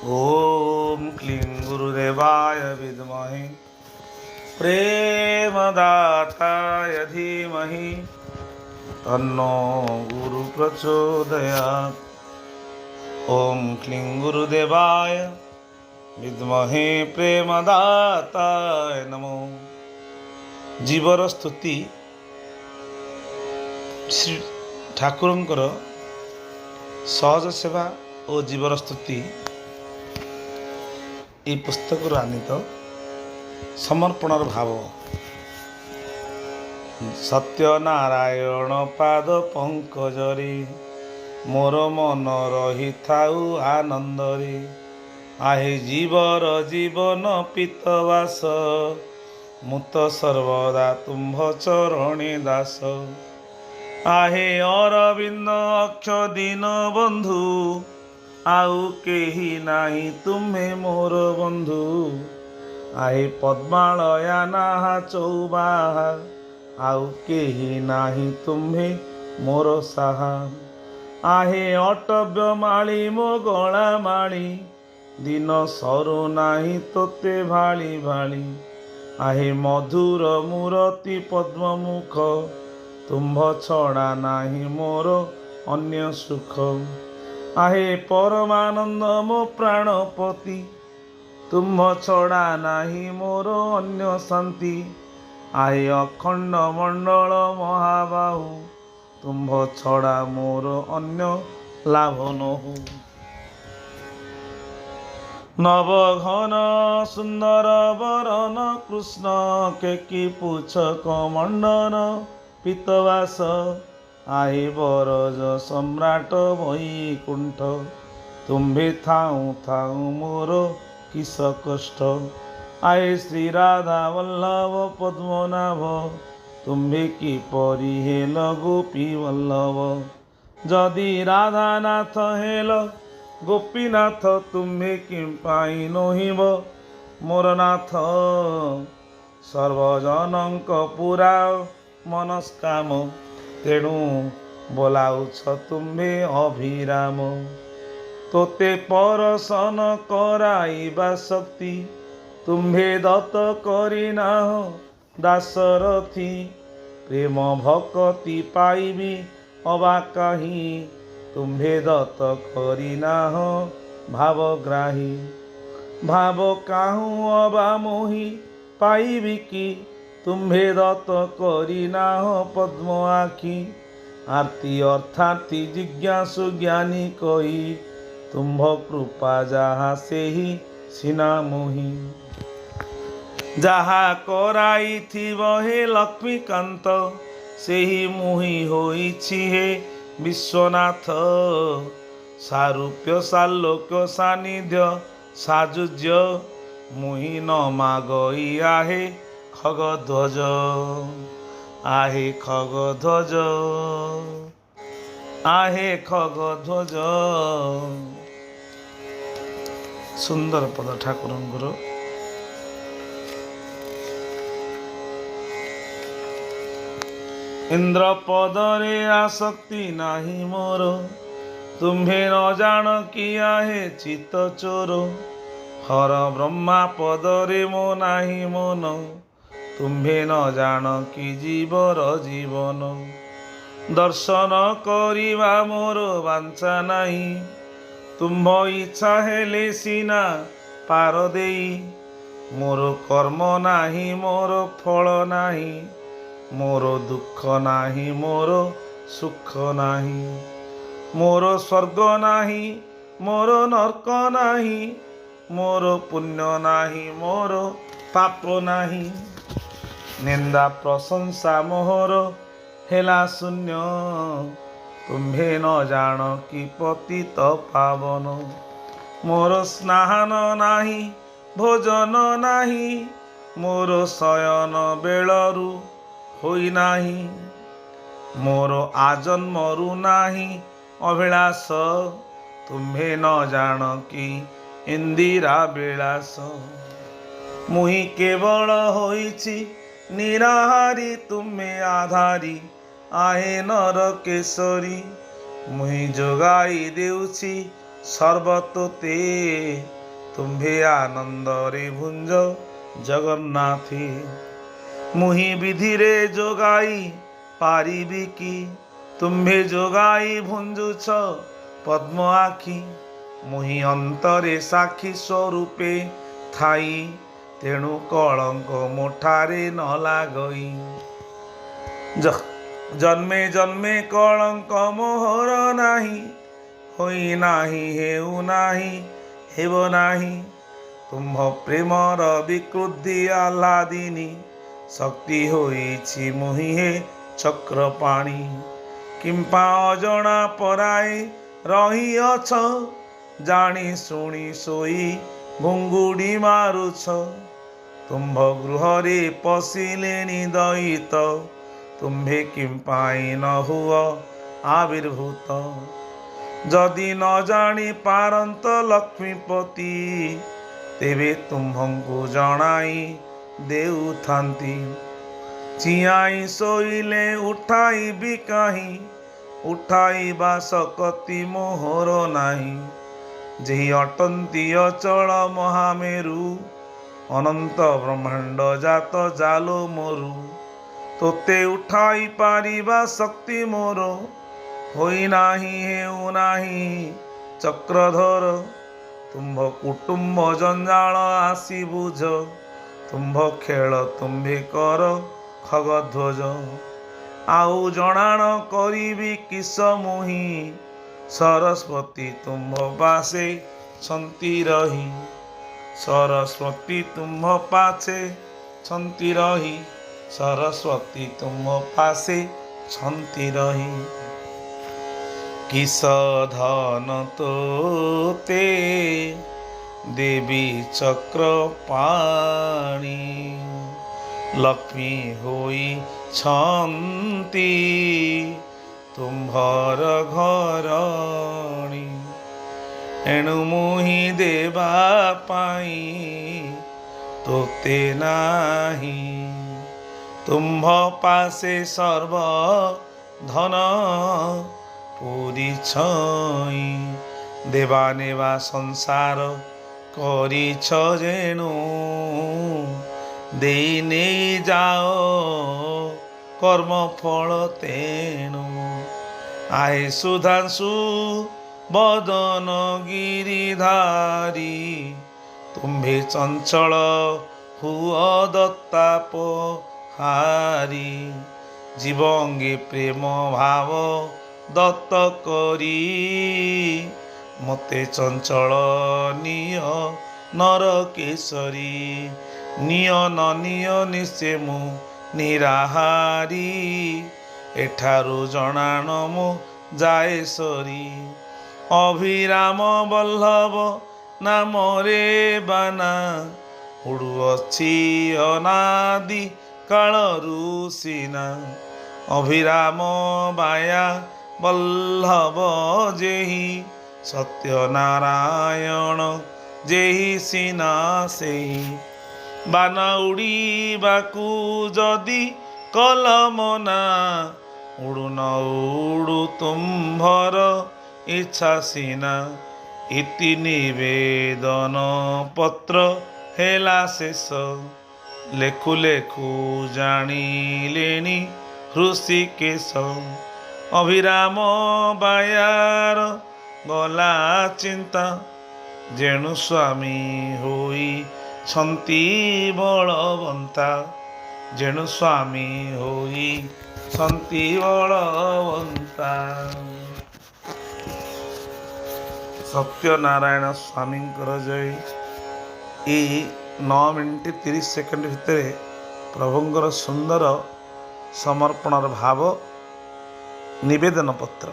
ओम क्लीं गुरुदेवाय विद्महे प्रेमदाताय धीमहि तन्नो गुरु प्रचोदयात्। ओम क्लीं गुरुदेवाय विद्महे प्रेमदाताय नमो। जीवर स्तुति श्री ठाकुरंकर सहज सेवा और जीवर स्तुति এই পুস্তকରୁ ଆନିତ ସମର୍ପଣର ଭାବ। ସତ୍ୟନାରାୟଣ ପାଦ ପଙ୍କଜରେ ମୋର ମନ ରହିଥାଉ ଆନନ୍ଦରେ। ଆହେ ଜୀବର ଜୀବନ ପିତବାସ ମୁଁ ତ ସର୍ବଦା ତୁମ୍ଭ ଚରଣେ ଦାସ। ଆହେ ଅରବିନ୍ଦ ଅକ୍ଷ ଦୀନ ବନ୍ଧୁ ଆଉ କେହି ନାହିଁ ତୁମେ ମୋର ବନ୍ଧୁ। ଆହେ ପଦ୍ମାଳୟା ନାହା ଚୌବାହା ଆଉ କେହି ନାହିଁ ତୁମେ ମୋର ସାହା। ଆହେ ଅଟବ୍ୟ ମାଳି ମୋ ଗଳା ମାଳି ଦିନ ସରୁ ନାହିଁ ତୋତେ ଭାଳି ଭାଳି। ଆହେ ମଧୁର ମୂରତି ପଦ୍ମମୁଖ ତୁମ୍ଭ ଛଡ଼ା ନାହିଁ ମୋର ଅନ୍ୟ ସୁଖ। आहे परमानंद मो प्राणपति तुम छड़ा नाही मोर अन्य शांति। आहे अखंड मंडल महाबाहु तुम छड़ा मोर अन्य लाभ नहु। नवघन सुंदर वरन कृष्ण के कि पुछक मंडन पीतवास। आहे बरज सम्राट वैकुंठ तुम्भे थाऊ थाऊ मोर किस कष्ट। आए श्री राधा वल्लभ पद्मनाभ तुम्भे कि परि हेल गोपी वल्लभ। जदि राधानाथ हेल गोपीनाथ तुम्भे कि पाई नहिब मोर नाथ। सर्वजनक पुरा मनस्काम तेणु बोलाउछ तुम्भे अभिराम। तोते परसन कराइबा शक्ति तुम्भे दत्त करिनाह दासरथी। प्रेम भक्ति पाइबी अबा काहि तुम्भे दत्त करिनाह भावग्राही। भाव काहू अबा मोहि पाइबी कि तुम्भे दत्त करिनाह पद्म आखि। आरती अर्थार्थी जिज्ञासु ज्ञानी कही तुम्भ कृपा जहा सेहि सिना मोहि। जहा कराई थिब हे लक्ष्मीकांत सेहि मोहि होइछि हे विश्वनाथ। सारूप्य सालोक्य सानिध्य साजुज्य मोहि न मागई आहे खगध्वज। आहे खगध्वज आहे खगध्वज। सुंदर पद ठाकुरंकर। इंद्र पदरे आसक्ति नाही मोर तुम्भे न जान कि आहे चित चोर। हर ब्रह्मा पदरे मो नाही मन तुम्भे न जान कि जीवर जीवन। दर्शन करिबा मोर वांछा नाही तुम्भ इच्छा हेले सिना पार देई। मोर कर्म नाही मोर फल नाही मोर दुख नाही मोर सुख नाही। मोर स्वर्ग नाही मोर नरक नाही मोर पुण्य नाही मोर पाप नाही। निंदा प्रशंसा मोहर हेला शून्य तुम्भे न जान कि पतित पावन। मोर स्नान नाही भोजन नाही मोर शयन बेलरू होई नाही। मोर आजन्मरु नाही अभिलाष तुम्भे न जान कि इंदिरा विलास। मुहि केवल होइछि निराहारी तुम्हे आधारी आहे नर केसरी। मुहि जोगाई देउछि ସର୍ବତୋତେ ତୁମ୍ଭେ ଆନନ୍ଦରେ ଭୁଞ୍ଜ ଜଗନ୍ନାଥେ। ମୁହିଁ ବିଧିରେ ଯୋଗାଇ ପାରିବି କି ତୁମ୍ଭେ ଯୋଗାଇ ଭୁଞ୍ଜୁଛ ପଦ୍ମ ଆଖି। ମୁହିଁ ଅନ୍ତରେ ସାକ୍ଷୀ ସ୍ୱରୂପେ ଥାଇ ତେଣୁ କଳଙ୍କ ମୋଠାରେ ନ ଲାଗଇ। ଜନ୍ମେ ଜନ୍ମେ କଳଙ୍କ ମୋହର ନାହିଁ, ହୋଇ ନାହିଁ ହେଉ ନାହିଁ ହେବ ନାହିଁ। ତୁମ୍ଭ ପ୍ରେମର ବିକୃତି ଆହ୍ଲାଦିନୀ, ଶକ୍ତି ହୋଇଛି ମୁହିଁ ହେ ଚକ୍ରପାଣି। କିମ୍ପା ଅଜଣା ପରାଏ ରହିଅଛ, ଜାଣି ଶୁଣି ଶୋଇ ଘୁଙ୍ଗୁଡ଼ି ମାରୁଛ। ତୁମ୍ଭ ଗୃହରେ ପଶିଲେଣି ଦଇତ, ତୁମ୍ଭେ କିମ୍ପାଇଁ ନ ହୁଅ ଆବିର୍ଭୂତ। ଯଦି ନ ଜାଣି ପାରନ୍ତ ଲକ୍ଷ୍ମୀପତି, ତେବେ ତୁମ୍ଭଙ୍କୁ ଜଣାଇ ଦେଉଥାନ୍ତି। ଚିଆଁଇ ଶୋଇଲେ ଉଠାଇବି କାହିଁ, ଉଠାଇବା ଶକ୍ତି ମୋହର ନାହିଁ। ଯେହି ଅଟନ୍ତି ଅଚଳ ମହାମେରୁ, ଅନନ୍ତ ବ୍ରହ୍ମାଣ୍ଡ ଜାତ ଜାଲ ମୋରୁ। ତୋତେ ଉଠାଇ ପାରିବା ଶକ୍ତି ମୋର, ହୋଇନାହିଁ ହେଉ ନାହିଁ ଚକ୍ରଧର। ତୁମ୍ଭ କୁଟୁମ୍ବ ଜଞ୍ଜାଳ ଆସି ବୁଝ, ତୁମ୍ଭ ଖେଳ ତୁମ୍ଭେ କର ଖଗଧ୍ୱଜ। ଆଉ ଜଣାଣ କରିବି କିସ ମୁହିଁ, ସରସ୍ୱତୀ ତୁମ୍ଭ ପାଶେ ଛନ୍ତି ରହି। ସରସ୍ୱତୀ ତୁମ୍ଭ ପାଶେ ଛନ୍ତି ରହି, ସରସ୍ୱତୀ ତୁମ୍ଭ ପାଶେ ଛନ୍ତି ରହି। କିସ ଧନ ତୋତେ ଦେବୀ ଚକ୍ରପାଣି, ଲକ୍ଷ୍ମୀ ହୋଇଛନ୍ତି ତୁମ୍ଭର ଘରଣୀ। ଏଣୁ ମୁହିଁ ଦେବା ପାଇଁ ତୋତେ ନାହିଁ, ତୁମ୍ଭ ପାଶେ ସର୍ବ ଧନ ପୁରୀ ଛଇଁ। ଦେବା ନେବା ସଂସାର କରିଛ ଯେଣୁ, ଦେଇ ନେଇ ଯାଅ କର୍ମ ଫଳ ତେଣୁ। ଆହେ ସୁଧାଂଶୁ ବଦନ ଗିରିଧାରୀ, ତୁମ୍ଭେ ଚଞ୍ଚଳ ହୁଅ ଦତ୍ତାପହାରୀ। ଜୀବଙ୍ଗେ ପ୍ରେମ ଭାବ ଦତ୍ତ କରି, ମୋତେ ଚଞ୍ଚଳ ନିଅ ନରକେଶରୀ। ନିଅ ନ ନିଅ ନିଶ୍ଚେ ମୁଁ ନିରାହାରୀ, ଏଠାରୁ ଜଣାଣ ମୁଁ ଯାଏ ସରି। ଅଭିରାମ ବଲ୍ଲଭ ନାମରେ ବାନା, ଉଡ଼ୁଅଛି ଅନାଦି କାଳରୁ ସିନା। ଅଭିରାମ ବାୟା ବଲ୍ଲଭ ଯେହି, ସତ୍ୟନାରାୟଣ ଯେହି ସିନା ସେହି। ବାନା ଉଡ଼ିବାକୁ ଯଦି କଲମନା, ଉଡ଼ୁ ନ ଉଡ଼ୁ ତୁମ୍ଭର ଇଚ୍ଛା ସିନା। ଇତି ନିବେଦନ ପତ୍ର ହେଲା ଶେଷ, ଲେଖୁ ଲେଖୁ ଜାଣିଲେଣି ହୃଷିକେଶ। ଅଭିରାମ ବାୟାର ଗଲା ଚିନ୍ତା, ଯେଣୁ ସ୍ୱାମୀ ହୋଇଛନ୍ତି ବଳବନ୍ତା। ଯେଣୁ ସ୍ୱାମୀ ହୋଇଛନ୍ତି ବଳବନ୍ତା। ସତ୍ୟନାରାୟଣ ସ୍ୱାମୀଙ୍କର ଜୟ। ଏଇ 9 ମିନିଟ୍ 30 ସେକେଣ୍ଡ ଭିତରେ ପ୍ରଭୁଙ୍କର ସୁନ୍ଦର ସମର୍ପଣର ଭାବ ନିବେଦନ ପତ୍ର।